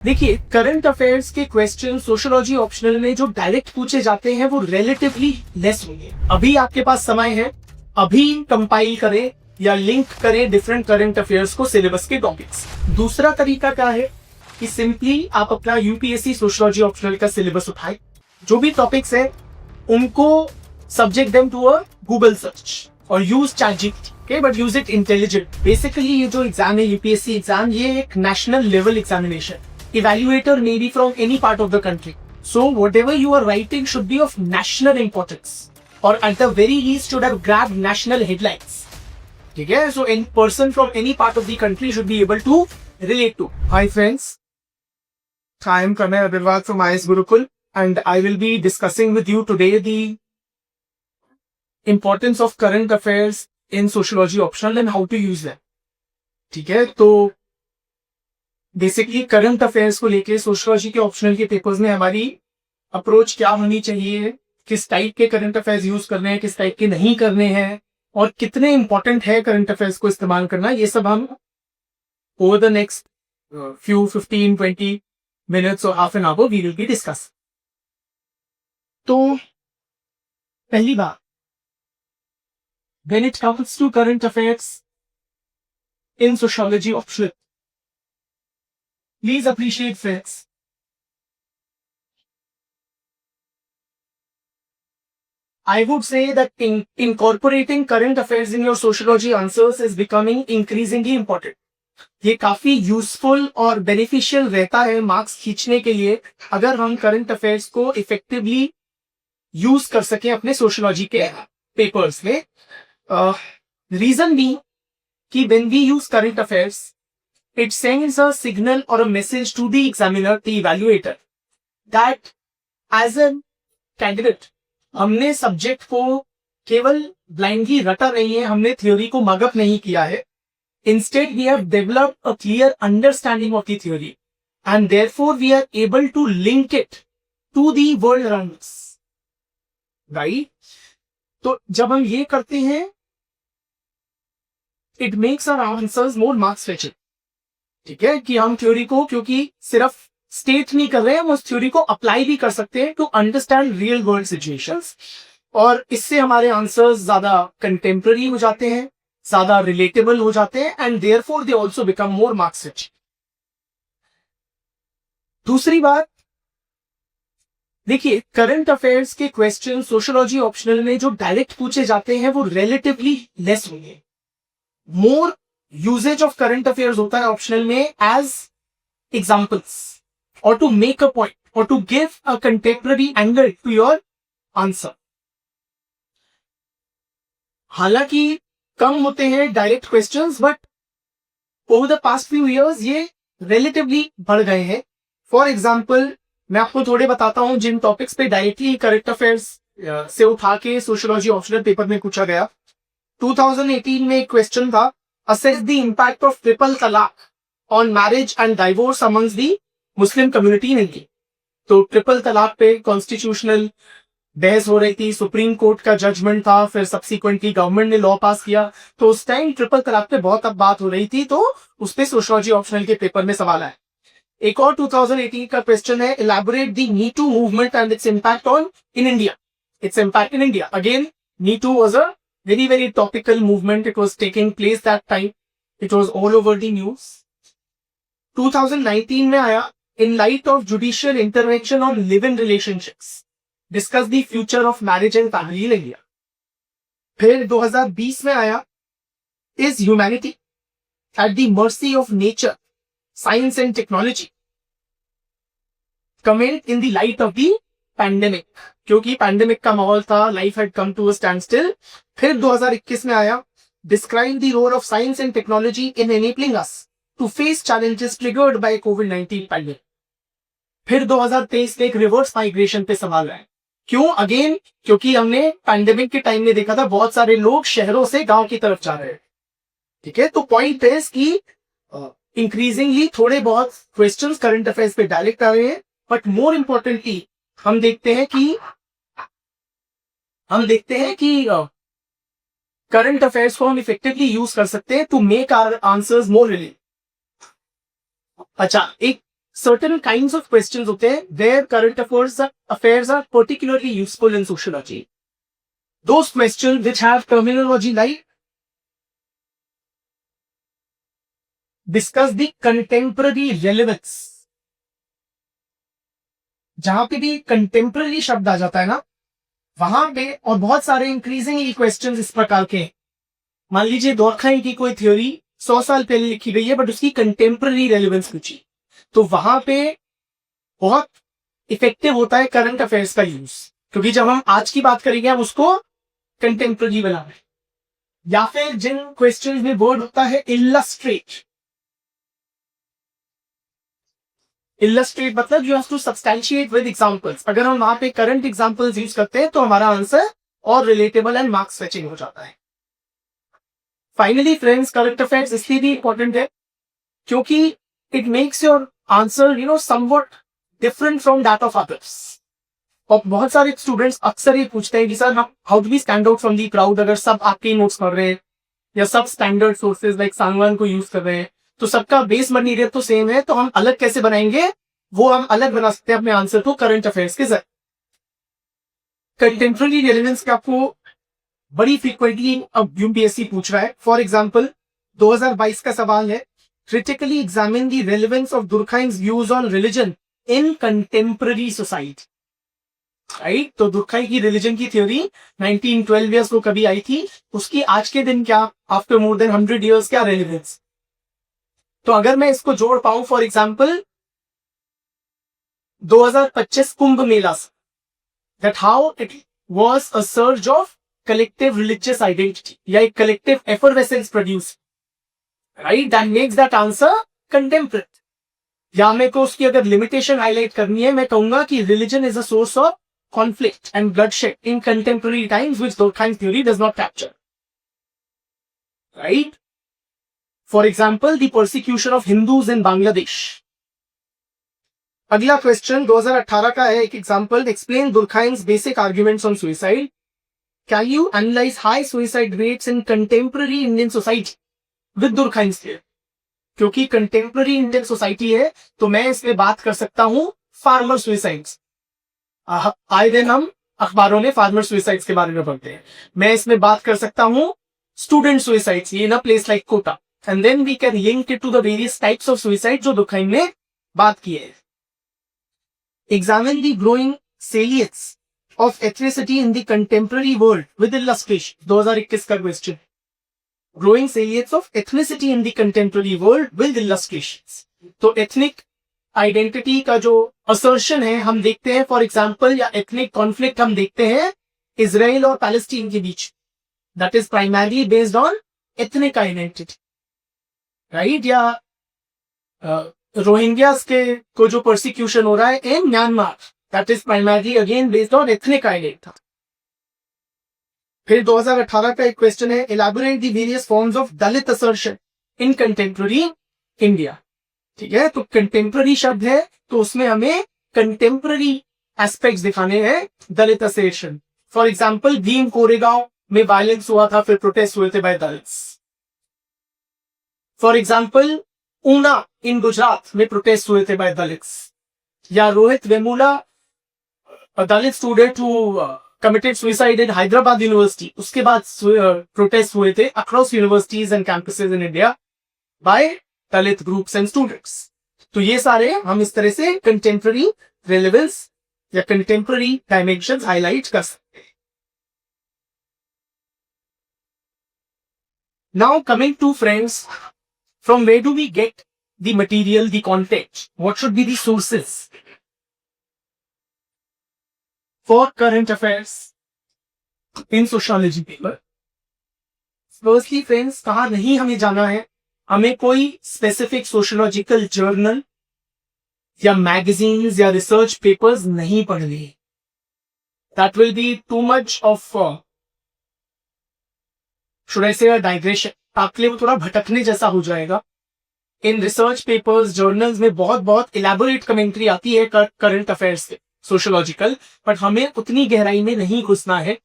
देखिए, current affairs के question sociology optional में जो डायरेक्ट पूछे जाते हैं वो रिलेटिवली लेस होंगे। अभी आपके पास समय है, अभी कंपाइल करें या लिंक करें डिफरेंट करंट अफेयर्स को सिलेबस के टॉपिक्स। दूसरा तरीका क्या है कि सिंपली आप अपना यूपीएससी सोशियोलॉजी ऑप्शनल का सिलेबस उठाएं, जो भी टॉपिक्स है उनको subject them to a Google search और use ChatGPT, okay, but use it intelligent. Basically ये जो एग्जाम है यूपीएससी एग्जाम, ये एक national level examination. Evaluator may be from any part of the country. So whatever you are writing should be of national importance, or at the very least should have grabbed national headlines. Okay, so any person from any part of the country should be able to relate to. Hi friends, I am Pranay Agarwal from IS Gurukul, and I will be discussing with you today the importance of current affairs in sociology optional and how to use them. ठीक है, तो basically current affairs को लेके sociology के optional के papers में हमारी approach क्या होनी चाहिए, किस टाइप के करंट अफेयर्स यूज करने हैं, किस टाइप के नहीं करने हैं, और कितने इंपॉर्टेंट है करंट अफेयर्स को इस्तेमाल करना, ये सब हम over the next few 15-20 minutes और half an hour we will be discuss. तो पहली बात, when it comes to current affairs in sociology optional, please appreciate friends. I would say that incorporating current affairs in your sociology answers is becoming increasingly important. ये काफी useful और beneficial रहता है marks खींचने के लिए अगर हम करंट अफेयर्स को इफेक्टिवली यूज कर सकें अपने सोशियोलॉजी के पेपर्स में। रीजन भी कि when we use current affairs, it sends a signal or a message to the examiner, the evaluator, that as a candidate, हमने सब्जेक्ट को केवल ब्लाइंडली रटा नहीं है, हमने थ्योरी को मगअप नहीं किया है। Instead, we have developed a clear understanding of the theory, and therefore we are able to link it to the world around us. Right? तो जब हम ये करते हैं, it makes our answers more marks fetching. ठीक है, कि हम थ्योरी को क्योंकि सिर्फ स्टेट नहीं कर रहे हैं, हम उस थ्योरी को अप्लाई भी कर सकते हैं to understand real world situations, और इससे हमारे आंसर्स ज्यादा कंटेम्पररी हो जाते हैं, ज्यादा रिलेटेबल हो जाते हैं, and therefore they also become more marks rich. दूसरी बात, देखिए, करंट अफेयर्स के क्वेश्चन सोशियोलॉजी ऑप्शनल में जो डायरेक्ट पूछे जाते हैं वो रिलेटिवली लेस होंगे। More usages of current affairs होता है ऑप्शनल में एज एग्जाम्पल्स, और टू मेक अ पॉइंट, और to give a contemporary angle to your answer. हालांकि कम होते हैं direct questions, but over the past few years ये रिलेटिवली बढ़ गए हैं। फॉर एग्जाम्पल, मैं आपको थोड़े बताता हूं जिन टॉपिक्स पे डायरेक्टली करंट अफेयर्स से उठा के सोशियोलॉजी ऑप्शनल पेपर में पूछा गया। 2018 में एक क्वेश्चन था, assess the impact of triple talaq on marriage and divorce amongst the Muslim community in India. तो ट्रिपल तलाक पे कॉन्स्टिट्यूशनल बहस हो रही थी, सुप्रीम कोर्ट का जजमेंट था, फिर सब्सिक्वेंटली गवर्नमेंट ने लॉ पास किया, तो उस टाइम ट्रिपल तलाक पे बहुत अब बात हो रही थी, तो उस पे सोशियोलॉजी ऑप्शनल के पेपर में सवाल आया। एक और 2018 का क्वेश्चन है, elaborate the Me Too movement and its impact on in India. Its impact in India. Again, Me Too was a very topical movement. It was taking place that time. It was all over the news. 2019 में आया, in light of judicial intervention on live-in relationships, discuss the future of marriage and family in India. फिर 2020 में आया, is humanity at the mercy of nature, science and technology? Comment in the light of the pandemic, क्योंकि pandemic का माहौल था, life had come to a standstill. फिर 2021 में आया, describe the role of science and technology in enabling us to face challenges triggered by कोविड-19 pandemic. फिर 2023 में एक रिवर्स माइग्रेशन पे सवाल आया। क्यों? अगेन क्योंकि हमने पैंडेमिक के टाइम में देखा था बहुत सारे लोग शहरों से गांव की तरफ जा रहे हैं। ठीक है, तो पॉइंट है कि इंक्रीजिंगली थोड़े बहुत क्वेश्चंस करंट अफेयर्स पे डायरेक्ट आ रहे हैं, बट मोर इंपॉर्टेंटली हम देखते हैं कि करंट अफेयर्स को हम इफेक्टिवली यूज कर सकते हैं to make our answers more relatable. अच्छा, एक certain kinds of questions होते हैं where current affairs are particularly useful in sociology. Those questions which have terminology like discuss the contemporary relevance. जहां पे भी contemporary शब्द आ जाता है ना, वहां पे और बहुत सारे इंक्रीजिंगली क्वेश्चंस इस प्रकार के, मान लीजिए दोरखाई की कोई थ्योरी 100 साल पहले लिखी गई है बट उसकी कंटेम्पररी रेलिवेंस पूछी, तो वहां पे बहुत इफेक्टिव होता है करंट अफेयर्स का यूज, क्योंकि जब हम आज की बात करेंगे हम उसको कंटेम्पररी बना रहे हैं। या फिर जिन क्वेश्चन में वर्ड होता है इलस्ट्रेट, इलस्ट्रेट मतलब you have to substantiate with examples. अगर हम वहां पे करंट एग्जांपल्स यूज करते हैं तो हमारा आंसर और रिलेटेबल एंड मार्क्स फेचिंग हो जाता है। फाइनली फ्रेंड्स, करंट अफेयर्स इसलिए भी इंपॉर्टेंट है क्योंकि it makes your answer somewhat different from that of others. और बहुत सारे स्टूडेंट्स अक्सर ये पूछते हैं कि सर हम how do we stand out from the crowd, अगर सब आपके नोट्स पढ़ रहे हैं या सब स्टैंडर्ड सोर्सेज लाइक सांगवान को यूज कर रहे हैं तो सबका बेस मटीरियल तो सेम है, तो हम अलग कैसे बनाएंगे? वो हम अलग बना सकते हैं अपने आंसर को करंट अफेयर्स के जरिए। कंटेम्पररी रेलेवेंस का आपको बड़ी फ्रीक्वेंटली अब यूपीएससी पूछ रहा है। फॉर एग्जांपल 2022 का सवाल है, critically examine the relevance of Durkheim's views on religion in contemporary society. Right, तो दुर्खाई की रिलीजन की थ्योरी 1912 ईयर्स को कभी आई थी, उसकी आज के दिन क्या, आफ्टर मोर देन 100 ईयर्स क्या रेलेवेंस। तो अगर मैं इसको जोड़ पाऊं फॉर एग्जांपल 2025 कुंभ मेला से, that how it was a surge of collective religious identity या एक collective effervescence produced, right, that makes that answer contemporary। या मेरे को उसकी अगर लिमिटेशन हाईलाइट करनी है, मैं कहूंगा कि religion is a source of conflict and bloodshed in contemporary times which Durkheim's theory does not capture, right? For example, the persecution of Hindus in Bangladesh। अगला क्वेश्चन 2018 का है, एक example, explain Durkheim's basic arguments on suicide. Can you analyse high suicide rates in contemporary Indian society with Durkheim's theory. क्योंकि contemporary Indian society है तो मैं इसमें बात कर सकता हूं फार्मर सुसाइड्स। आए दिन हम अखबारों में फार्मर सुसाइड्स के बारे में पढ़ते हैं। मैं इसमें बात कर सकता हूं student suicides in a place like Kota, and then we can link it to the various types of suicide जो दुर्खाइम ने बात की है। Examine the growing salience of ethnicity in the contemporary world with illustration। 2021 का question, growing salience of ethnicity in the contemporary world with illustrations। तो ethnic identity का जो assertion है हम देखते हैं, फॉर एग्जाम्पल, या ethnic conflict हम देखते हैं इजराइल और पैलेस्टीन के बीच, that is primarily based on ethnic identity, right? या रोहिंग्यास के को जो परसिक्यूशन हो रहा है in Myanmar, that is primarily again based on ethnic identity. फिर 2018 का एक क्वेश्चन है, elaborate the various forms of Dalit assertion in contemporary India. ठीक है, तो कंटेम्पररी शब्द है तो उसमें हमें कंटेम्पररी एस्पेक्ट्स दिखाने हैं Dalit assertion. For example, Bhima Koregaon में वायलेंस हुआ था, फिर प्रोटेस्ट हुए थे by Dalits. For example, Una in Gujarat में प्रोटेस्ट हुए थे बाय दलित्स। या Rohith Vemula, Dalit student who committed suicide in Hyderabad university, उसके बाद प्रोटेस्ट हुए थे across universities and campuses in India by Dalit groups and students. तो ये सारे हम इस तरह से कंटेम्पररी रेलेवेंस या कंटेम्पररी डायमेंशंस हाईलाइट कर सकते हैं। Now coming to friends, from where do we get the material, the context? What should be the sources for current affairs in sociology paper? Firstly friends, कहाँ नहीं हमें जाना है, हमें कोई स्पेसिफिक सोशियोलॉजिकल जर्नल या मैगजीन्स या रिसर्च पेपर्स नहीं पढ़ने। That will be too much of should I say a digression, आपके लिए वो थोड़ा भटकने जैसा हो जाएगा। इन रिसर्च पेपर्स, जर्नल्स में बहुत इलैबोरेट कमेंट्री आती है करंट अफेयर्स से सोशियोलॉजिकल, बट हमें उतनी गहराई में नहीं घुसना है।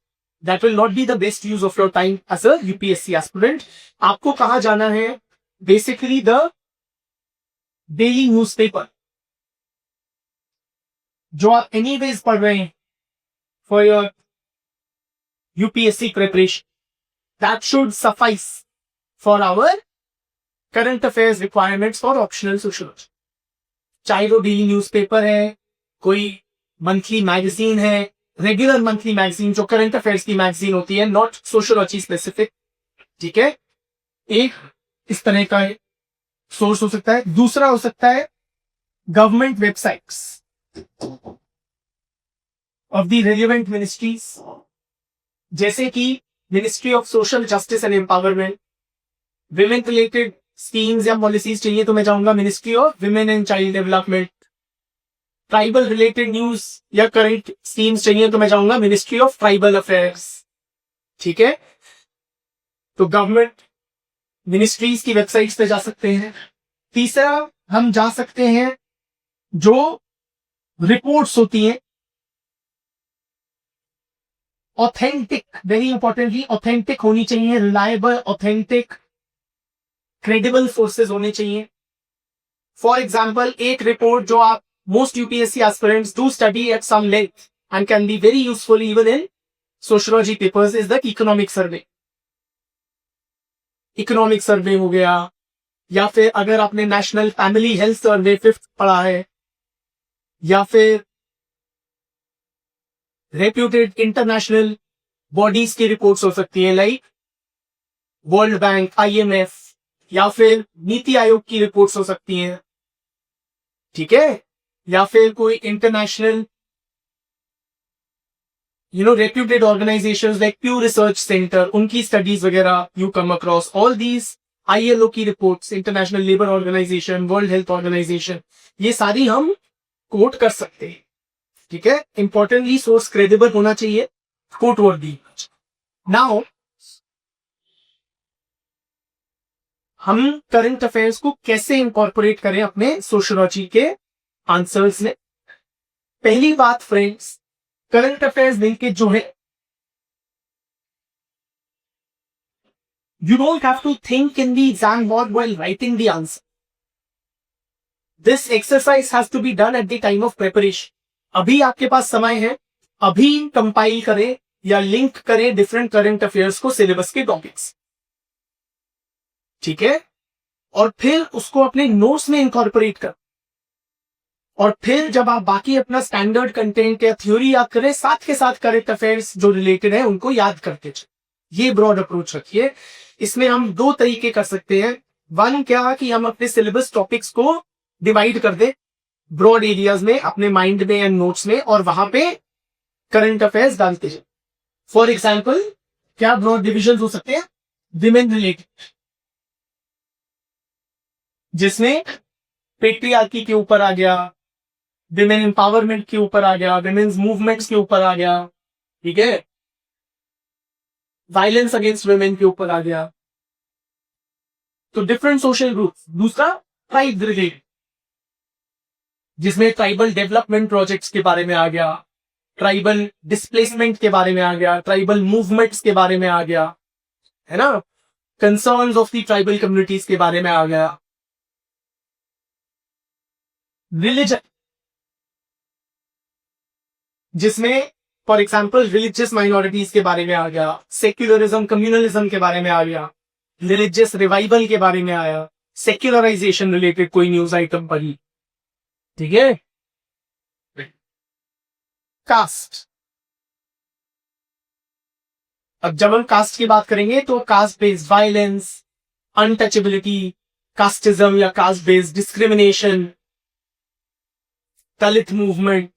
That will not be the best use of your time as a UPSC aspirant. आपको कहाँ जाना है? बेसिकली द डेली न्यूज़पेपर, जो आप एनीवेज पढ़ रहे हैं for your UPSC preparation, that should suffice for our current affairs requirements for optional sociology. चाहे वो डेली न्यूज़पेपर है, कोई मंथली मैगजीन है, रेगुलर मंथली मैगजीन जो करंट अफेयर्स की मैगजीन होती है, नॉट सोशियोलॉजी स्पेसिफिक, ठीक है। एक इस तरह का सोर्स हो सकता है। दूसरा हो सकता है government websites of the relevant ministries, जैसे कि ministry of social justice and empowerment. Women related schemes या पॉलिसीज चाहिए तो मैं जाऊंगा ministry of women and child development. Tribal related news या करंट स्कीम्स चाहिए तो मैं जाऊंगा मिनिस्ट्री ऑफ ट्राइबल अफेयर्स, ठीक है। तो गवर्नमेंट मिनिस्ट्रीज की वेबसाइट्स पे जा सकते हैं। तीसरा हम जा सकते हैं जो रिपोर्ट्स होती हैं, ऑथेंटिक, वेरी इंपॉर्टेंटली ऑथेंटिक होनी चाहिए, रिलायबल, ऑथेंटिक, क्रेडिबल सोर्सेज होने चाहिए। फॉर एग्जाम्पल, एक रिपोर्ट जो आप most UPSC aspirants do study at some length and can be very useful even in sociology papers is the economic survey. Economic survey हो गया, या फिर अगर आपने national family health survey 5th पढ़ा है, या फिर रेप्यूटेड इंटरनेशनल बॉडीज की रिपोर्ट्स हो सकती है लाइक वर्ल्ड बैंक, IMF, या फिर नीति आयोग की रिपोर्ट्स हो सकती हैं, ठीक है। या फिर कोई international reputed organisations like Pew Research Center, उनकी स्टडीज वगैरह you come across all these. ILO की reports, international labour organisation, world health organisation, ये सारी हम कोट कर सकते हैं, ठीक है। इंपॉर्टेंटली सोर्स क्रेडिबल होना चाहिए, कोट वर्दी। नाउ हम करंट अफेयर्स को कैसे इंकॉर्पोरेट करें अपने सोशियोलॉजी के आंसर्स में। पहली बात फ्रेंड्स, करंट अफेयर्स लिंकेज जो है, you don't have to think in the exam board while writing the answer. This exercise has to be done at the time of preparation. अभी आपके पास समय है, अभी कंपाइल करें या लिंक करें डिफरेंट करंट अफेयर्स को सिलेबस के टॉपिक्स, ठीक है। और फिर उसको अपने नोट्स में इंकॉर्पोरेट कर, और फिर जब आप बाकी अपना स्टैंडर्ड कंटेंट या थ्योरी याद करें, साथ के साथ करंट अफेयर्स जो रिलेटेड है उनको याद करते चले। ये ब्रॉड अप्रोच रखिए। इसमें हम दो तरीके कर सकते हैं। वन क्या कि हम अपने सिलेबस टॉपिक्स को डिवाइड कर दे ब्रॉड एरियाज में अपने माइंड में एंड नोट्स में, और वहां पे करंट अफेयर्स डालते हैं। फॉर एग्जांपल, क्या ब्रॉड डिविजन हो सकते हैं? विमेन रिलेटेड, जिसमें पेट्रियार्की के ऊपर आ गया, विमेन एम्पावरमेंट के ऊपर आ गया, विमेन्स मूवमेंट्स के ऊपर आ गया, ठीक है, वायलेंस अगेंस्ट वुमेन के ऊपर आ गया। तो डिफरेंट सोशल ग्रुप्स। दूसरा ट्राइब रिलेटेड, जिसमें ट्राइबल डेवलपमेंट प्रोजेक्ट्स के बारे में आ गया, ट्राइबल डिस्प्लेसमेंट के बारे में आ गया, ट्राइबल मूवमेंट्स के बारे में आ गया, है ना, concerns of the tribal communities के बारे में आ गया। रिलीजन, जिसमें फॉर एग्जाम्पल रिलीजियस माइनॉरिटीज के बारे में आ गया, सेक्युलरिज्म कम्युनलिज्म के बारे में आ गया, रिलीजियस रिवाइवल के बारे में आया, सेक्युलराइजेशन रिलेटेड कोई न्यूज आइटम पढ़ी, ठीक है। कास्ट, अब जब हम कास्ट की बात करेंगे तो caste based violence, untouchability, casteism या कास्ट बेस्ड डिस्क्रिमिनेशन, दलित मूवमेंट,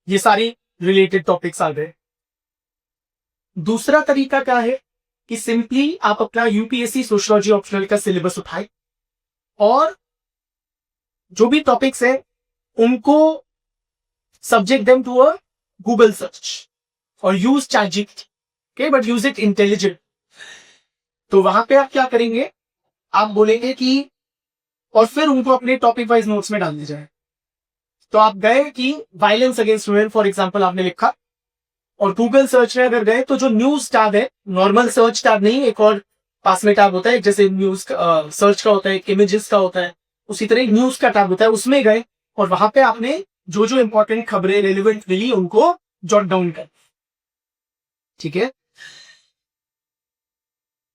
ये सारी रिलेटेड टॉपिक्स आ गए। दूसरा तरीका क्या है कि सिंपली आप अपना यूपीएससी सोशियोलॉजी ऑप्शनल का सिलेबस उठाए और जो भी टॉपिक्स है उनको subject them to a Google search और use ChatGPT, okay, but use it intelligent. तो वहां पे आप क्या करेंगे, आप बोलेंगे कि, और फिर उनको अपने टॉपिक वाइज नोट्स में डाल दी जाए। तो आप गए कि violence against women for example आपने लिखा, और गूगल सर्च में अगर गए तो जो न्यूज टैब है, नॉर्मल सर्च टैब नहीं, एक और पास में टैब होता है, जैसे न्यूज सर्च का होता है, इमेजेस का होता है, उसी तरह न्यूज का टैब होता है, उसमें गए और वहां पे आपने जो जो इंपॉर्टेंट खबरें रेलिवेंट मिली उनको जॉट डाउन कर। ठीक है,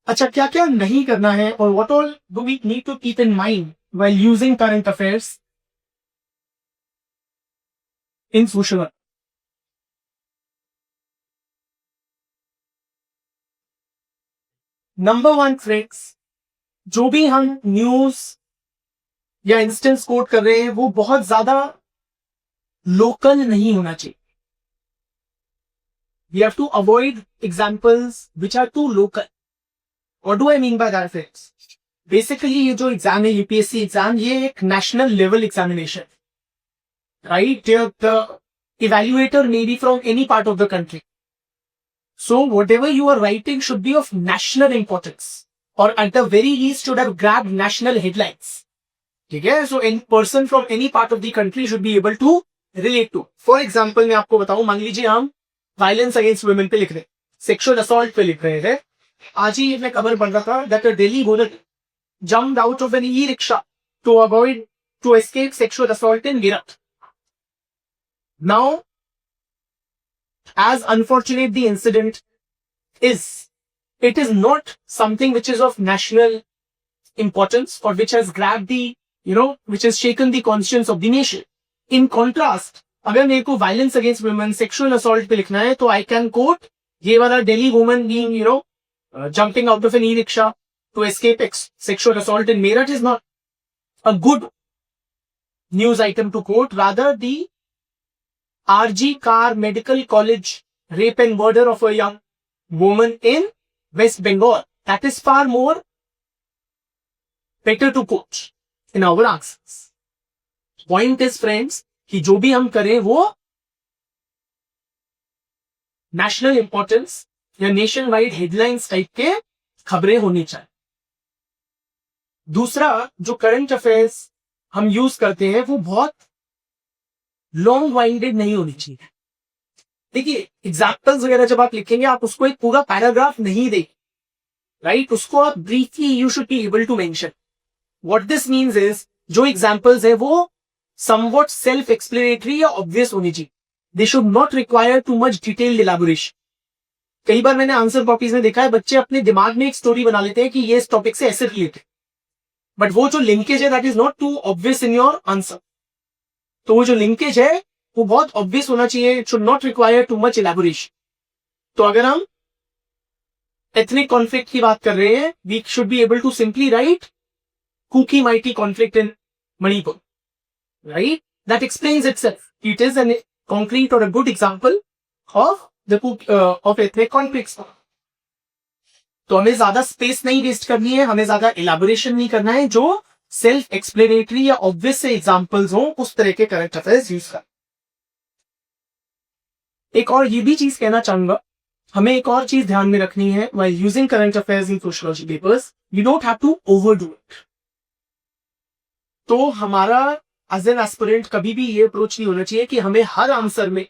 अच्छा क्या क्या नहीं करना है और what all do we need to keep in mind while using current affairs in social. Number one friends, जो भी हम न्यूज या इंस्टेंस कोट कर रहे हैं वो बहुत ज्यादा लोकल नहीं होना चाहिए। We have to avoid examples which are too local. What do I mean by that friends? Basically ये जो एग्जाम है यूपीएससी एग्जाम, ये एक national level examination, right? The evaluator may be from any part of the country, so whatever you are writing should be of national importance or at the very least should have grabbed national headlines. ठीक है, so any person from any part of the country should be able to relate to. For example मैं आपको बताऊं, मान लीजिए हम violence against women पे लिख रहे हैं, सेक्सुअल असॉल्ट पे लिख रहे हैं। आज ही मैं खबर पढ़ रहा था that a Delhi woman jumped out of an e-rickshaw to escape sexual assault in Meerut. Now, as unfortunate the incident is, it is not something which is of national importance or which has grabbed the, which has shaken the conscience of the nation. In contrast, अगर मेरे को violence against women, sexual assault पे लिखना है तो I can quote ये वाला Delhi woman being, jumping out of an e-rickshaw to escape sexual assault in Meerut is not a good news item to quote. Rather, the RG Kar Medical College rape and murder of a young woman in West Bengal. That is far more better to quote in our answers. Point is, friends, कि जो भी हम करें वो national importance या nation wide headlines type के खबरें होनी चाहिए। दूसरा, जो करंट अफेयर्स हम यूज करते हैं वो बहुत लॉन्ग वाइंडेड नहीं होनी चाहिए। देखिए, एग्जाम्पल्स वगैरह जब आप लिखेंगे आप उसको एक पूरा पैराग्राफ नहीं देंगे, राइट? उसको आप briefly you should be able to mention. What this means is, जो एग्जाम्पल्स है वो समवॉट सेल्फ एक्सप्लेनेटरी या ऑब्वियस होनी चाहिए। They should not require too much detailed elaboration. कई बार मैंने आंसर कॉपीज में देखा है बच्चे अपने दिमाग में एक स्टोरी बना लेते हैं कि ये इस टॉपिक से ऐसे रिलेटेड, बट वो जो लिंकेज है that is not too obvious in your answer. तो वो जो लिंकेज है वो बहुत ऑब्वियस होना चाहिए, it should not require too much elaboration. तो अगर हम एथनिक कॉन्फ्लिक्ट की बात कर रहे हैं, we should be able to simply write Kuki Meitei conflict in Manipur, right? That explains itself. It is a concrete or a good example of the of ethnic conflicts. तो हमें ज्यादा स्पेस नहीं वेस्ट करनी है, हमें ज्यादा इलैबोरेशन नहीं करना है, जो सेल्फ एक्सप्लेनेटरी या ऑब्वियस से एग्जांपल्स हो उस तरह के करंट अफेयर्स यूज कर। एक और ये भी चीज कहना चाहूंगा, हमें एक और चीज ध्यान में रखनी है while using current affairs in sociology papers, you don't have to overdo it. तो हमारा एज एन एस्पिरेंट कभी भी ये अप्रोच नहीं होना चाहिए कि हमें हर आंसर में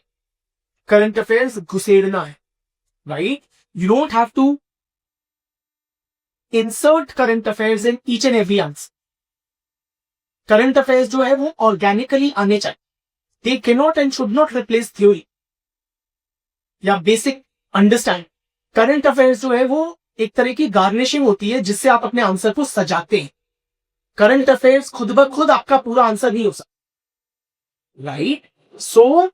करंट अफेयर्स घुसेड़ना है, right? You don't have to insert current affairs in each and every answer. Current affairs जो है वो ऑर्गेनिकली आने चाहिए। They can not and should not replace theory या बेसिक अंडरस्टैंड। करंट अफेयर्स जो है वो एक तरह की गार्निशिंग होती है जिससे आप अपने आंसर को सजाते हैं। करंट अफेयर्स खुद ब खुद आपका पूरा आंसर नहीं हो सकता, राइट? सो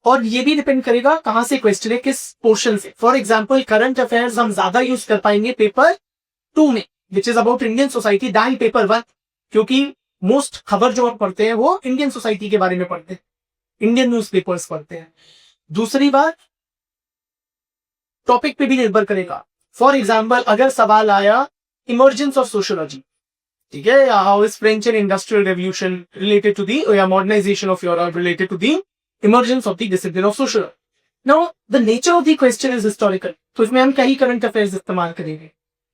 और ये भी डिपेंड करेगा कहां से क्वेश्चन है, किस पोर्शन से। फॉर एग्जाम्पल, करंट अफेयर्स हम ज्यादा यूज कर पाएंगे पेपर 2 में, which is about Indian society, than paper 1, क्योंकि मोस्ट खबर जो हम पढ़ते हैं वो इंडियन सोसाइटी के बारे में पढ़ते हैं, इंडियन न्यूज़पेपर्स पढ़ते हैं। दूसरी बात, टॉपिक पे भी निर्भर करेगा। फॉर एग्जाम्पल, अगर सवाल आया इमर्जेंस ऑफ सोशियोलॉजी, ठीक है, how is French and industrial revolution related to the modernisation of Europe related to the emergence of the discipline of sociology. Now the nature of the question is historical, तो इसमें हम कई current affairs इस्तेमाल करेंगे,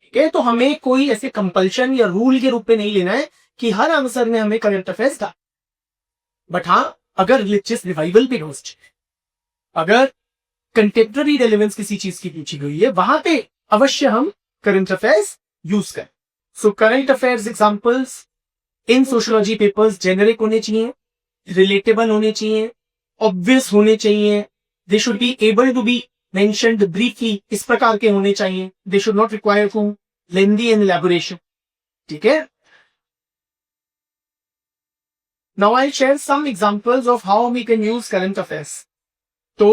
ठीक है? तो हमें कोई ऐसे कंपल्शन या रूल के रूप में नहीं लेना है कि हर आंसर में हमें करंट अफेयर्स था। बट हाँ, अगर रिलीजियस रिवाइवल पे रोस्ट, अगर कंटेम्पररी रेलेवेंस किसी चीज की पूछी गई है, वहां पे अवश्य हम करंट अफेयर्स यूज करें। So current affairs examples in sociology papers generic होने चाहिए, रिलेटेबल होने चाहिए, ऑब्वियस होने चाहिए, they should be able to be mentioned briefly, इस प्रकार के होने चाहिए, they should not require too lengthy and elaboration. ठीक है. Now I'll share some examples of how we can use current affairs. तो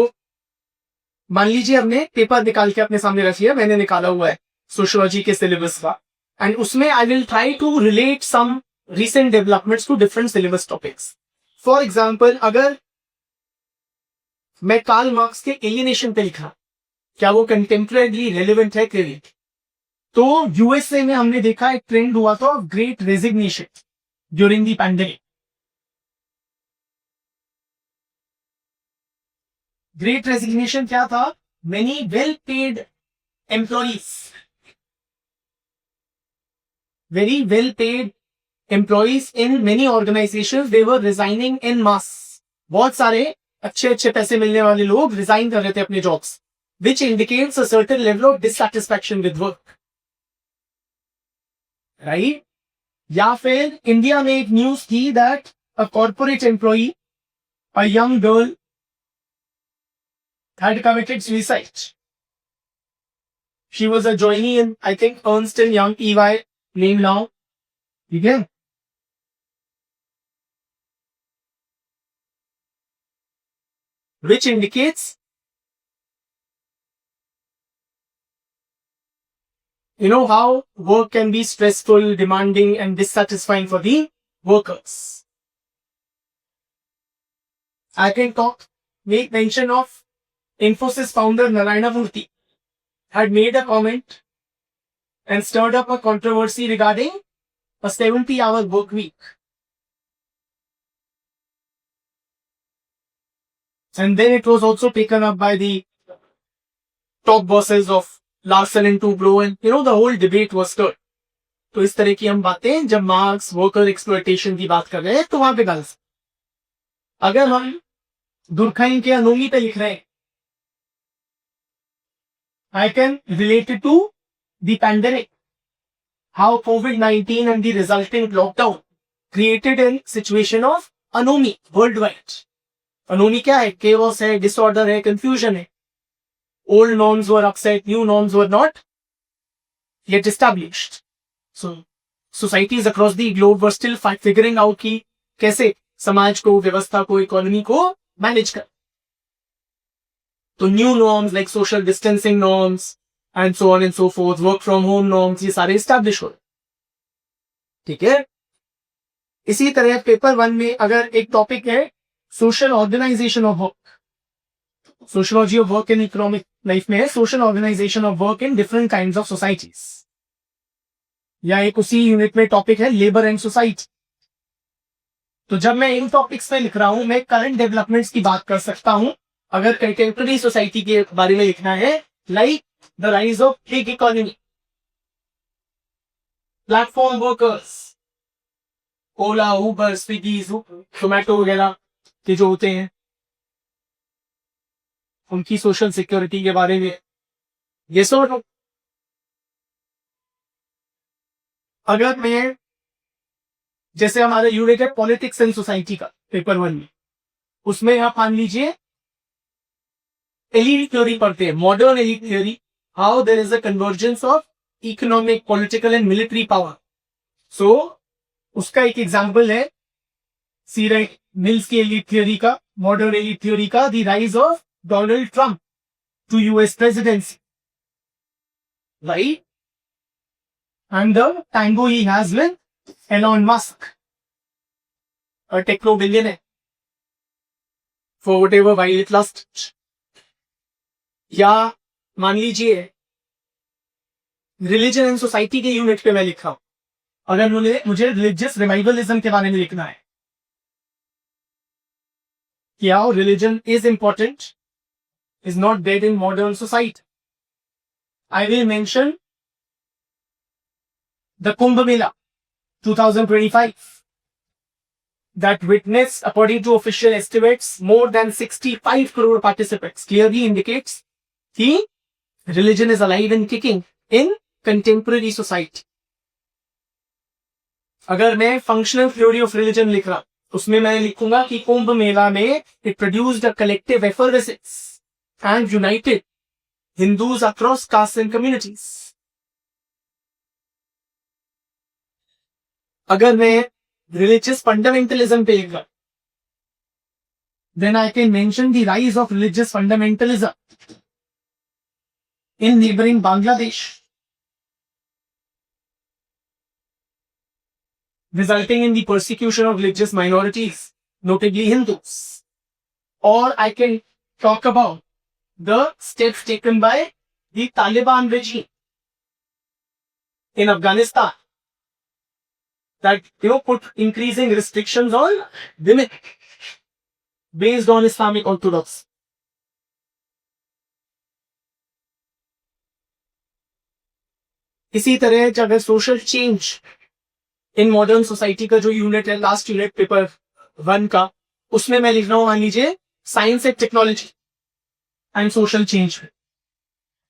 मान लीजिए हमने पेपर निकाल के अपने सामने रखी है, मैंने निकाला हुआ है सोशियोलॉजी के सिलेबस का, एंड उसमें I will try to relate some recent developments to different syllabus topics. For example, अगर मैं कार्ल मार्क्स के एलियनेशन पे लिखा, क्या वो कंटेम्परेरी रेलिवेंट है कि नहीं? तो यूएसए में हमने देखा एक ट्रेंड हुआ था great resignation during the pandemic. Great resignation क्या था? Many well paid employees, very well paid employees in many organisations, they were resigning in mass. बहुत सारे अच्छे अच्छे पैसे मिलने वाले लोग रिजाइन कर रहे थे अपने jobs, which indicates a certain level of dissatisfaction with work. Right? या फिर इंडिया में एक न्यूज थी that a corporate employee, a young girl, had committed suicide. She was a joinee in, I think, Ernst & Young EY, name now. ठीक है? Which indicates, you know, how work can be stressful, demanding, and dissatisfying for the workers. I can make mention of Infosys founder Narayana Murthy had made a comment and stirred up a controversy regarding a 70-hour work week. And then it was also taken up by the top bosses of Larsen and Toubro, and you know, the whole debate was stirred. तो इस तरह की हम बातें जब marks worker exploitation की बात कर रहे हैं तो वहां पे गलत. अगर हम दुर्खाइन के अनोमी पे लिख रहे हैं, I can relate it to the pandemic. How COVID-19 and the resulting lockdown created a situation of anomy worldwide. Anomy क्या है? Chaos है, disorder है, confusion है. Old norms were upset, new norms were not yet established. So, societies across the globe were still figuring out कि कैसे समाज को, व्यवस्था को, इकोनॉमी को मैनेज कर. तो new norms like social distancing norms and so on and so fourth, work from home norms, ये सारे स्टैब्लिश हो. ठीक है. इसी तरह पेपर 1 में अगर एक टॉपिक है social organisation of work, sociology of work in economic life में है social organisation of work in different kinds of societies, या एक उसी यूनिट में टॉपिक है लेबर एंड सोसाइटी. तो जब मैं इन टॉपिक्स में लिख रहा हूं, मैं करंट डेवलपमेंट्स की बात कर सकता हूं. अगर कंटेम्पररी सोसाइटी के बारे में लिखना है, like the rise of gig economy, platform workers, Ola, Uber, Swiggy, Zomato वगैरह के जो होते हैं, उनकी सोशल सिक्योरिटी के बारे में ये सब. अगर मैं, जैसे हमारा यूनिट है पॉलिटिक्स एंड सोसाइटी का पेपर 1 में, उसमें आप मान लीजिए elite theory पढ़ते हैं, modern elite theory, how there is a convergence of economic, political and military power. So, उसका एक एग्जांपल है सी राइट मिल्स की elite theory का, मॉडर्न elite theory का, the rise of Donald Trump to US presidency, right? And the tango he has with Elon Musk, a techno billionaire, for whatever while it lasts. या मान लीजिए religion and society के unit पे मैं लिखा हूं, अगर मुझे रिलीजियस रिवाइवलिज्म के बारे में लिखना है, क्या religion is important, is not dead in modern society. I will mention the Kumbh Mela 2025 that witnessed, according to official estimates, more than 65 crore participants, clearly indicates that religion is alive and kicking in contemporary society. अगर मैं functional theory of religion लिख रहा उसमें मैं लिखूंगा कि कुंभ मेला में it produced a collective effervescence and united Hindus across caste and communities. अगर मैं रिलीजियस फंडामेंटलिज्म पे लिख रहा then I can mention the rise of religious fundamentalism in neighboring Bangladesh, resulting in the persecution of religious minorities, notably Hindus. Or I can talk about the steps taken by the Taliban regime in Afghanistan that put increasing restrictions on women based on Islamic orthodoxy. इसी तरह अगर social change in modern society का जो unit है last unit paper 1 का, उसमें मैं लिख रहा हूं मान लीजिए science and technology and social change.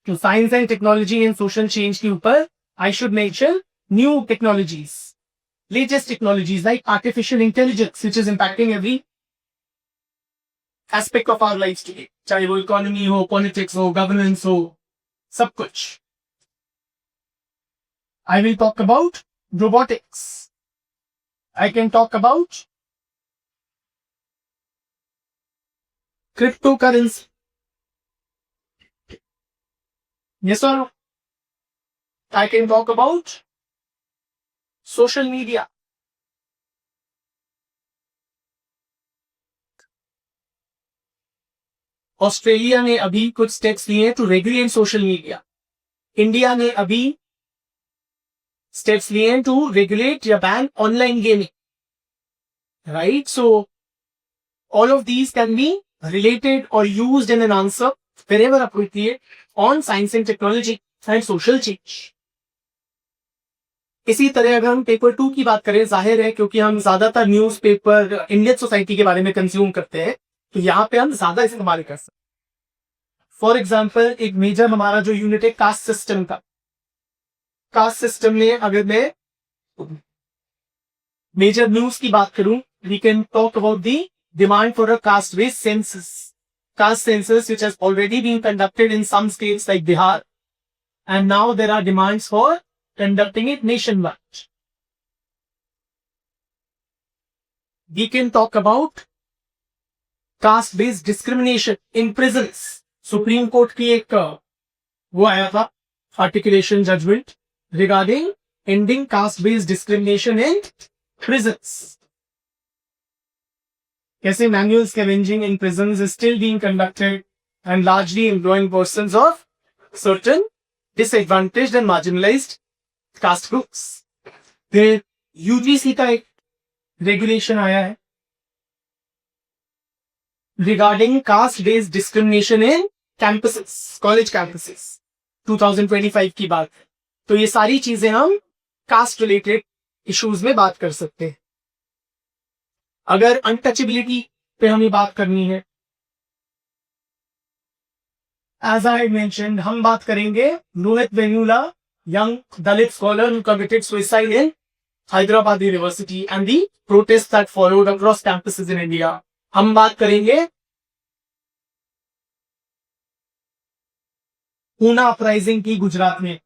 तो science and technology and social change के ऊपर I should mention new technologies, latest technologies like artificial intelligence which is impacting every aspect of our life today, चाहे वो economy हो, politics हो, governance हो, सब कुछ। I will talk about robotics. I can talk about cryptocurrency. Yes or no? I can talk about social media. Australia ने अभी कुछ स्टेप्स लिए to regulate social media. India ने अभी steps लिए to regulate या ban online gaming, right? So all of these can be related or used in an answer wherever appropriate on science and technology and social change. इसी तरह अगर हम paper 2 की बात करें, जाहिर है क्योंकि हम ज्यादातर न्यूज पेपर इंडियन सोसाइटी के बारे में कंज्यूम करते हैं तो यहाँ पे हम ज्यादा इस्तेमाल कर सकते हैं। फॉर एग्जाम्पल एक मेजर हमारा जो यूनिट है कास्ट सिस्टम का, कास्ट सिस्टम में अगर मैं मेजर न्यूज की बात करूं, we can talk about the demand for a caste based census, caste census which has already been conducted in some states like Bihar and now there are demands for conducting it nationwide. We can talk about caste based discrimination in prisons. Supreme court की एक वो आया था articulation judgment regarding ending caste-based discrimination in prisons. कैसे manual scavenging in prisons is still being conducted and largely employing persons of certain disadvantaged and marginalized caste groups. फिर UGC का एक regulation आया है regarding caste-based discrimination in campuses, college campuses, 2025 की बात है। तो ये सारी चीजें हम कास्ट रिलेटेड इश्यूज में बात कर सकते हैं। अगर अनटचेबिलिटी पे हमें बात करनी है, एज आई मेंशन्ड हम बात करेंगे Rohit Vemula, young Dalit scholar who committed suicide in Hyderabad university and the protest that followed across campuses in India. हम बात करेंगे ऊना अपराइजिंग की गुजरात में।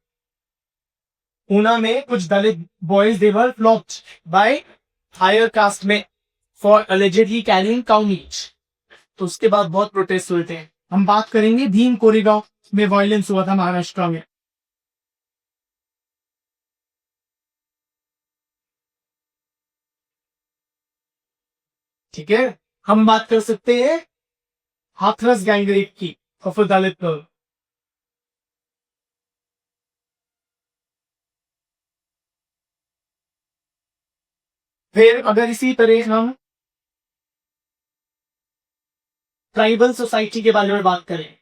ऊना में कुछ Dalit boys they were flogged by higher caste men for allegedly carrying cow meat. तो उसके बाद बहुत प्रोटेस्ट हुए थे। हम बात करेंगे भीम कोरेगांव में वायलेंस हुआ था महाराष्ट्र में। ठीक है, हम बात कर सकते हैं हाथरस गैंगरेप की ऑफ अ दलित गर्ल। फिर अगर इसी तरह हम ट्राइबल सोसाइटी के बारे में बात करें,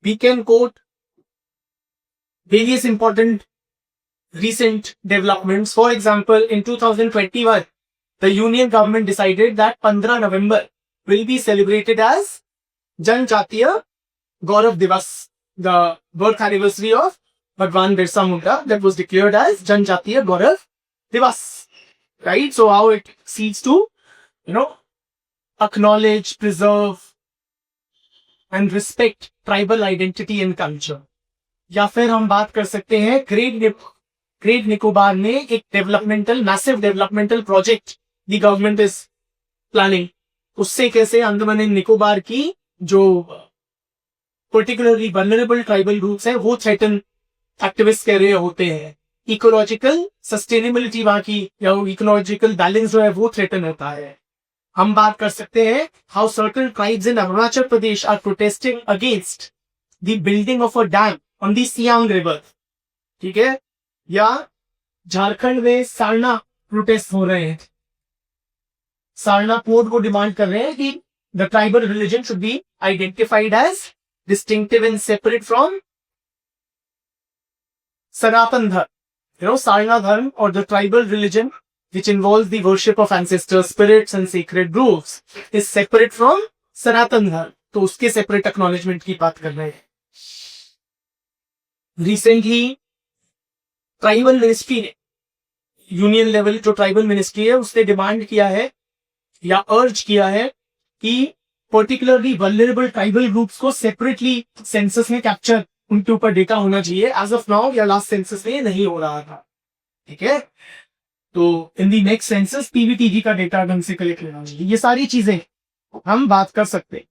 we can quote various important recent developments. For example, in 2021, the Union government decided that 15 November will be celebrated as Janjatiya Gaurav Divas, the birth anniversary of Bhagwan Birsa Munda, that was declared as Janjatiya Gaurav Divas. Right? So how it seeks to, acknowledge, preserve and respect tribal identity and culture. या फिर हम बात कर सकते हैं great Nicobar में एक massive developmental project the government is planning. उससे कैसे अंडमान एंड निकोबार की जो पर्टिकुलरली वल्नरेबल ट्राइबल ग्रुप्स हैं वो थ्रेटन एक्टिविस्ट कह रहे होते हैं. इकोलॉजिकल सस्टेनेबिलिटी वहां की या इकोलॉजिकल बैलेंस जो है वो थ्रेटन होता है. हम बात कर सकते हैं how certain tribes in Arunachal Pradesh are protesting against the building of a dam on the Siang river. ठीक है. या झारखंड में सारना प्रोटेस्ट हो रहे हैं. सारना पोर्ट को डिमांड कर रहे हैं कि the tribal religion should be identified as distinctive and separate from Sanatan Dharma. Sarna Dharma और the tribal religion which involves the worship of ancestors, spirits and sacred groves is separate from सनातन धर्म. तो उसके सेपरेट एक्नॉलेजमेंट की बात कर रहे हैं. रिसेंटली ट्राइबल मिनिस्ट्री ने, यूनियन लेवल जो ट्राइबल मिनिस्ट्री है उसने डिमांड किया है या अर्ज किया है कि पर्टिकुलरली वल्नरेबल ट्राइबल ग्रुप्स को सेपरेटली सेंसस में कैप्चर, उनके ऊपर डेटा होना चाहिए. एज ऑफ नाउ या लास्ट सेंसस में नहीं हो रहा था. ठीक है. तो इन दी नेक्स्ट सेंसस पीवीटीजी का डेटा ढंग से कलेक्ट लेना चाहिए. ये सारी चीजें हम बात कर सकते हैं.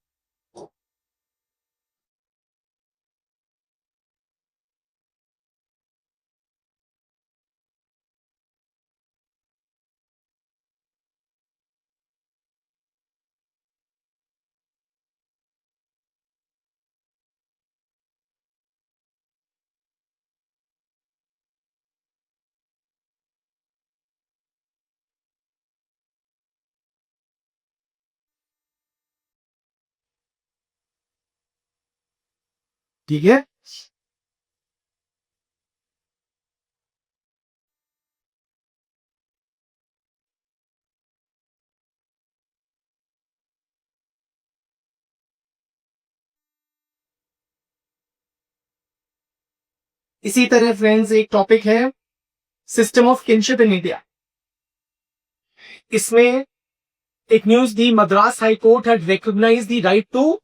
ठीक है. इसी तरह फ्रेंड्स एक टॉपिक है system of kinship in India. इसमें एक न्यूज दी, Madras high court had recognised the right to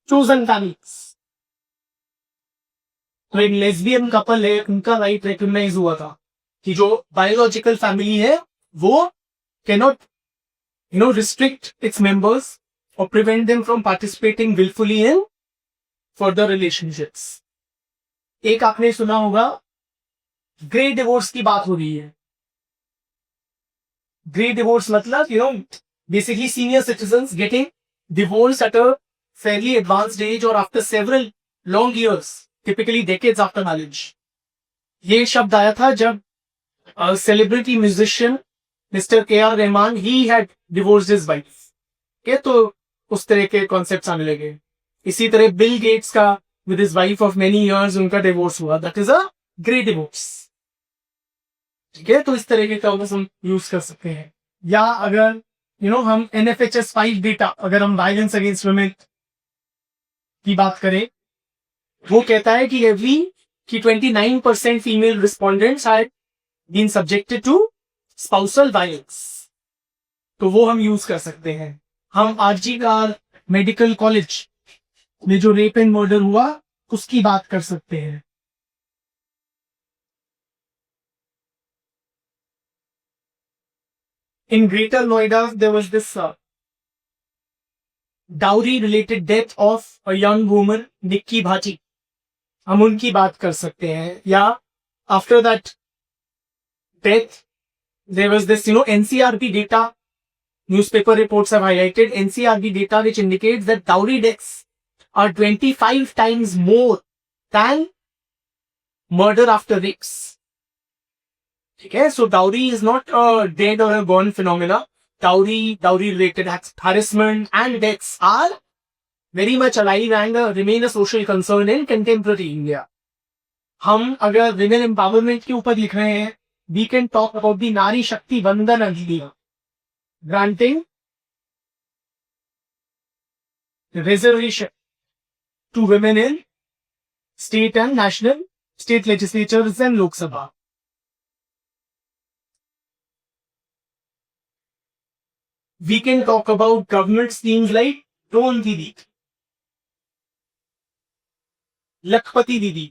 chosen families. तो एक लेस्बियन कपल है, उनका राइट रिकॉग्नाइज हुआ था कि जो बायोलॉजिकल फैमिली है वो कैनॉट रिस्ट्रिक्ट इट्स मेंबर्स और prevent them from participating wilfully in further relationships. एक आपने सुना होगा ग्रे डिवोर्स की बात हो रही है. ग्रे डिवोर्स मतलब basically senior citizens getting divorce at a fairly advanced age or after several long years, typically decades after marriage. ये शब्द आया था जब celebrity musician mister KR. Rahman he had divorced his wife. के तो उस तरह के कॉन्सेप्ट्स आने लगे. इसी तरह बिल गेट्स का with his wife of many years उनका डिवोर्स हुआ. That is a grey divorce. ठीक है. तो इस तरह के टर्म्स हम यूज कर सकते हैं. या अगर हम NFHS 5 डेटा, अगर हम वायलेंस अगेंस्ट वुमेन की बात करें, वो कहता है कि 29% female respondents had been subjected to spousal violence. तो वो हम यूज कर सकते हैं. हम आरजीकर मेडिकल कॉलेज में जो रेप एंड मर्डर हुआ उसकी बात कर सकते हैं. In Greater Noida, there was this dowry-related death of a young woman, Nikki Bhati. हम उनकी बात कर सकते हैं. या after that death, there was this, NCRB data. Newspaper reports have highlighted NCRB data which indicates that dowry deaths are 25 times more than murder after rapes. ठीक है. So dowry is not a dead or a gone phenomena. Dowry related harassment and deaths are very much alive and remain a social concern in contemporary India. हम अगर women empowerment के ऊपर लिख रहे हैं, we can talk about the नारी शक्ति वंदन अधिनियम, granting reservation to women in state and national, state legislatures and Lok Sabha. We can talk about government schemes like Drone Didi, Lakhpati Didi,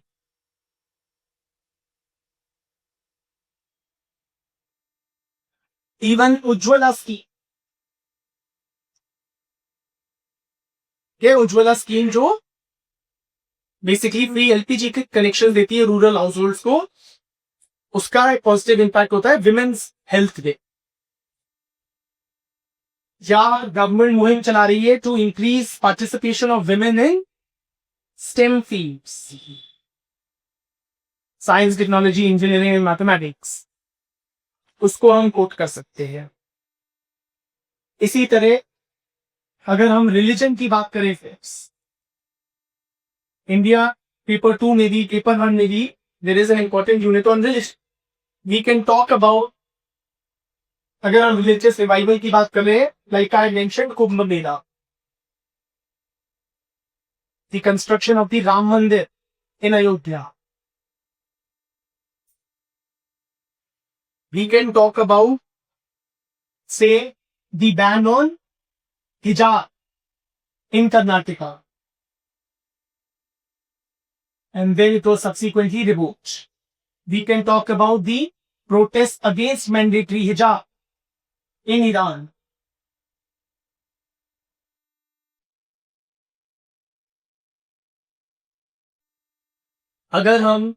even Ujjwala scheme. ये Ujjwala scheme जो basically free LPG के connection देती है rural house holds को, उसका एक positive impact होता है विमेन्स हेल्थ पे। या गवर्नमेंट मुहिम चला रही है to increase participation of women in STEM fields, science, technology, engineering and mathematics, उसको हम कोट कर सकते हैं। इसी तरह अगर हम रिलीजन की बात करें, इंडिया पेपर 2 में भी, पेपर 1 में भी there is an important unit on religion. We can talk about, अगर हम रिलीजियस रिवाइवल की बात कर रहे हैं, like I mentioned Kumbh Mela, the construction of the Ram Mandir in Ayodhya. We can talk about say the ban on hijab in Karnataka, and then it was subsequently revoked. We can talk about the protests against mandatory hijab in Iran. अगर हम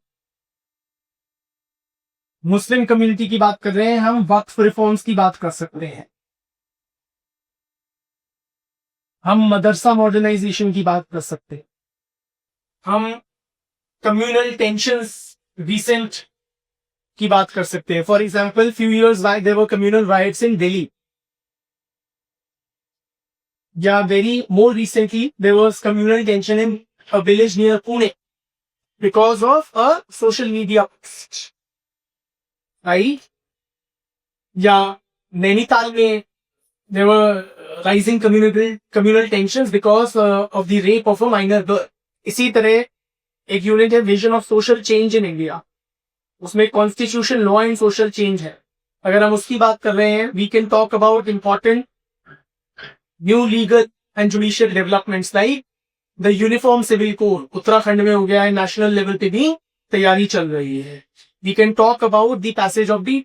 Muslim community की बात कर रहे हैं, हम वक्फ reforms की बात कर सकते हैं, हम मदरसा मॉडर्नाइजेशन की बात कर सकते हैं, हम कम्युनल टेंशंस रिसेंट की बात कर सकते हैं। For example, few years back there were communal riots in Delhi, या very more recently there was communal tension in a village near Pune because of a social media post, right? या नैनीताल में there were rising communal tensions because of the rape of a minor girl. इसी तरह एक unit है vision of social change in India, उसमें constitution, law and social change है। अगर हम उसकी बात कर रहे हैं, we can talk about important new legal and judicial developments like the uniform civil code, Uttarakhand में हो गया है, नेशनल लेवल पे भी तैयारी चल रही है। We can talk about the passage of the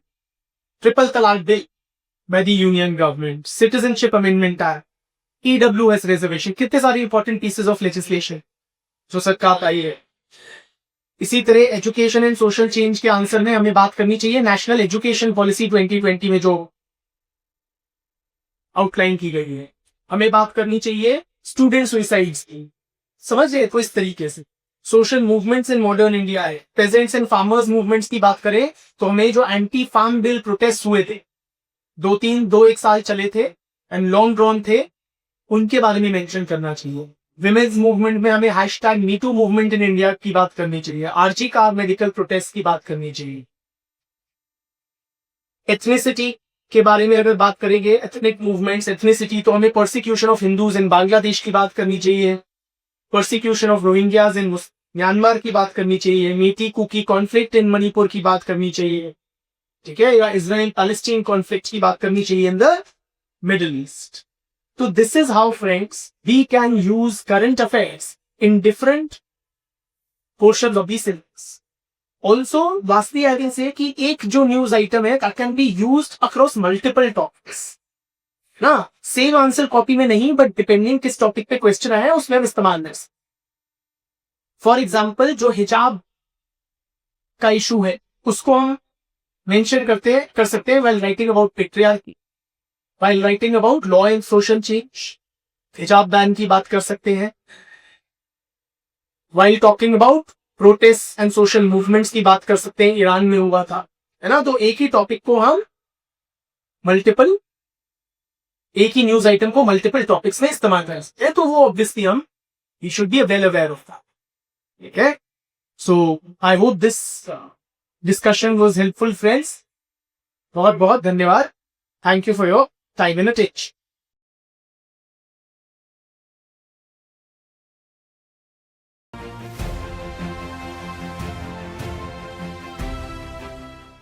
triple talaq bill by the union government, Citizenship Amendment Act, EWS reservation, कितने सारी इंपॉर्टेंट पीसेस ऑफ लेजिस्लेशन जो सरकार आई है। इसी तरह एजुकेशन एंड सोशल चेंज के आंसर में हमें बात करनी चाहिए नेशनल एजुकेशन पॉलिसी 2020 में जो आउटलाइन की गई है। हमें बात करनी चाहिए स्टूडेंट सुइसाइड्स की, समझ रहे तो इस तरीके से social movements in modern India है। पेजेंट्स एंड फार्मर्स मूवमेंट्स की बात करें तो हमें जो एंटी फार्म बिल प्रोटेस्ट हुए थे, 2-1 साल चले थे एंड लॉन्ग ड्रॉन थे, उनके बारे में मेंशन करना चाहिए। विमेन्स मूवमेंट में हमें hashtag me too movement in India की बात करनी चाहिए, आरजी कार मेडिकल प्रोटेस्ट की बात करनी चाहिए। एथनिसिटी के बारे में अगर बात करेंगे, एथनिक मूवमेंट्स, एथनिसिटी, तो हमें परसिक्यूशन ऑफ हिंदूज इन बांग्लादेश की बात करनी चाहिए, persecution of Rohingyas in Myanmar की बात करनी चाहिए, मेटी कुकी कॉन्फ्लिक्ट इन मणिपुर की बात करनी चाहिए, ठीक है, या इजराइल पैलेस्टीन कॉन्फ्लिक्ट की बात करनी चाहिए इन द मिडिल ईस्ट। तो this is how friends we can use current affairs in different portions of the syllabus. Also lastly I can say कि एक जो न्यूज आइटम है that can be used across multiple topics ना, same answer copy में नहीं, but depending किस topic पे question आया है उसमें हम इस्तेमाल कर सकते। फॉर एग्जाम्पल, जो हिजाब का इशू है उसको हम मेंशन कर सकते हैं while writing about patriarchy, while writing about law and social change, हिजाब बैन की बात कर सकते हैं, while talking about protests and social movements की बात कर सकते हैं, ईरान में हुआ था, है ना। तो एक ही टॉपिक को हम मल्टीपल, एक ही न्यूज आइटम को मल्टीपल टॉपिक्स में इस्तेमाल कर सकते हैं, तो वो ऑब्वियसली हम we should be well aware of that, ठीक है। So I hope this discussion was helpful friends. बहुत बहुत धन्यवाद. Thank you for your time and attention.